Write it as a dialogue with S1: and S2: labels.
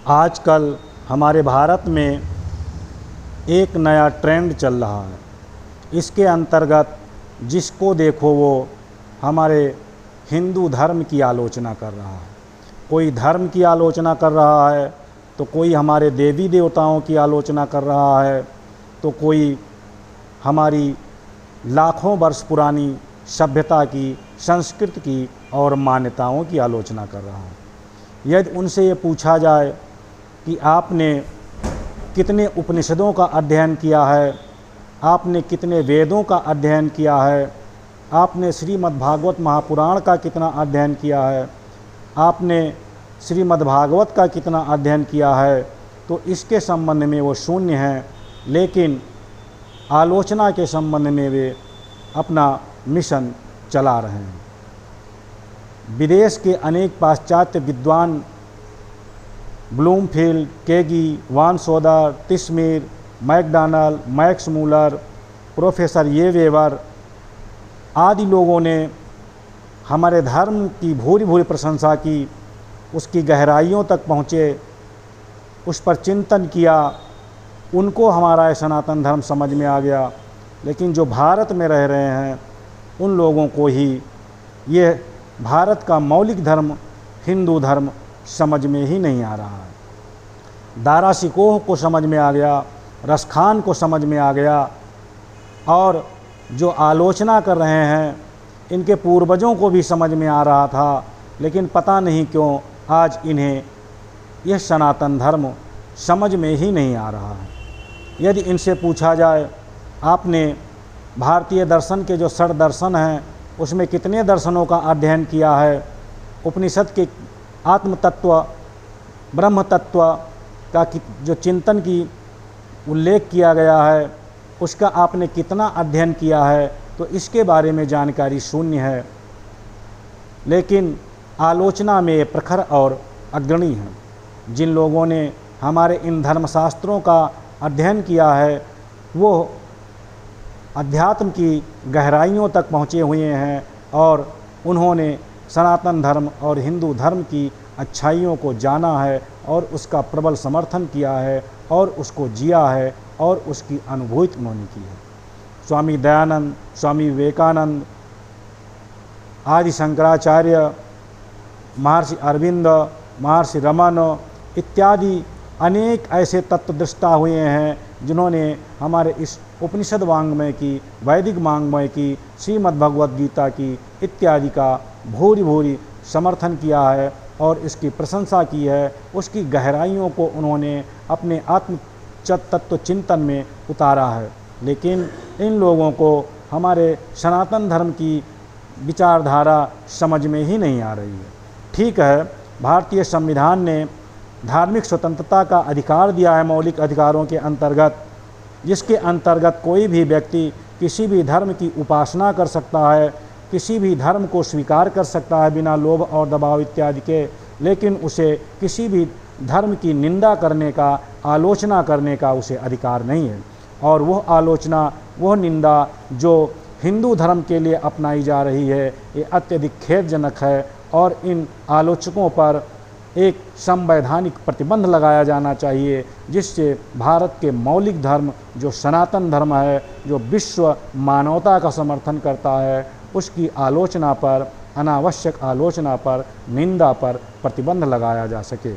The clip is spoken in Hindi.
S1: आजकल हमारे भारत में एक नया ट्रेंड चल रहा है। इसके अंतर्गत जिसको देखो वो हमारे हिंदू धर्म की आलोचना कर रहा है। कोई धर्म की आलोचना कर रहा है, तो कोई हमारे देवी देवताओं की आलोचना कर रहा है, तो कोई हमारी लाखों वर्ष पुरानी सभ्यता की, संस्कृति की और मान्यताओं की आलोचना कर रहा है। यदि उनसे ये पूछा जाए कि आपने कितने उपनिषदों का अध्ययन किया है, आपने कितने वेदों का अध्ययन किया है, आपने श्रीमद् भागवत महापुराण का कितना अध्ययन किया है, आपने श्रीमद् भागवत का कितना अध्ययन किया है, तो इसके संबंध में वो शून्य हैं। लेकिन आलोचना के संबंध में वे अपना मिशन चला रहे हैं। विदेश के अनेक पाश्चात्य विद्वान ब्लूमफील्ड, केगी, वान सोदर, तिस्मीर, मैकडॉनल्ड, मैक्स मूलर, प्रोफेसर ये वेवर आदि लोगों ने हमारे धर्म की भूरी भूरी प्रशंसा की, उसकी गहराइयों तक पहुँचे, उस पर चिंतन किया, उनको हमारा ये सनातन धर्म समझ में आ गया। लेकिन जो भारत में रह रहे हैं उन लोगों को ही ये भारत का मौलिक धर्म हिंदू धर्म समझ में ही नहीं आ रहा है। दारा सिकोह को समझ में आ गया, रसखान को समझ में आ गया, और जो आलोचना कर रहे हैं इनके पूर्वजों को भी समझ में आ रहा था। लेकिन पता नहीं क्यों आज इन्हें यह सनातन धर्म समझ में ही नहीं आ रहा है। यदि इनसे पूछा जाए आपने भारतीय दर्शन के जो षड दर्शन हैं उसमें कितने दर्शनों का अध्ययन किया है, उपनिषद के आत्म तत्व, ब्रह्म तत्व का जो चिंतन की उल्लेख किया गया है उसका आपने कितना अध्ययन किया है, तो इसके बारे में जानकारी शून्य है। लेकिन आलोचना में प्रखर और अग्रणी हैं। जिन लोगों ने हमारे इन धर्मशास्त्रों का अध्ययन किया है वो अध्यात्म की गहराइयों तक पहुँचे हुए हैं और उन्होंने सनातन धर्म और हिंदू धर्म की अच्छाइयों को जाना है और उसका प्रबल समर्थन किया है और उसको जिया है और उसकी अनुभूति उन्होंने की है। स्वामी दयानंद, स्वामी विवेकानंद, आदि शंकराचार्य, महर्षि अरविंद, महर्षि रमन इत्यादि अनेक ऐसे तत्वदृष्टा हुए हैं जिन्होंने हमारे इस उपनिषद वाङ्मय की, वैदिक वाङ्मय की, श्रीमद् भगवद गीता की इत्यादि का भूरि भूरि समर्थन किया है और इसकी प्रशंसा की है। उसकी गहराइयों को उन्होंने अपने आत्म तत्व चिंतन में उतारा है। लेकिन इन लोगों को हमारे सनातन धर्म की विचारधारा समझ में ही नहीं आ रही है। ठीक है, भारतीय संविधान ने धार्मिक स्वतंत्रता का अधिकार दिया है मौलिक अधिकारों के अंतर्गत, जिसके अंतर्गत कोई भी व्यक्ति किसी भी धर्म की उपासना कर सकता है, किसी भी धर्म को स्वीकार कर सकता है बिना लोभ और दबाव इत्यादि के। लेकिन उसे किसी भी धर्म की निंदा करने का, आलोचना करने का उसे अधिकार नहीं है। और वह आलोचना, वह निंदा जो हिंदू धर्म के लिए अपनाई जा रही है ये अत्यधिक खेदजनक है और इन आलोचकों पर एक संवैधानिक प्रतिबंध लगाया जाना चाहिए, जिससे भारत के मौलिक धर्म जो सनातन धर्म है, जो विश्व मानवता का समर्थन करता है, उसकी आलोचना पर, अनावश्यक आलोचना पर, निंदा पर प्रतिबंध लगाया जा सके।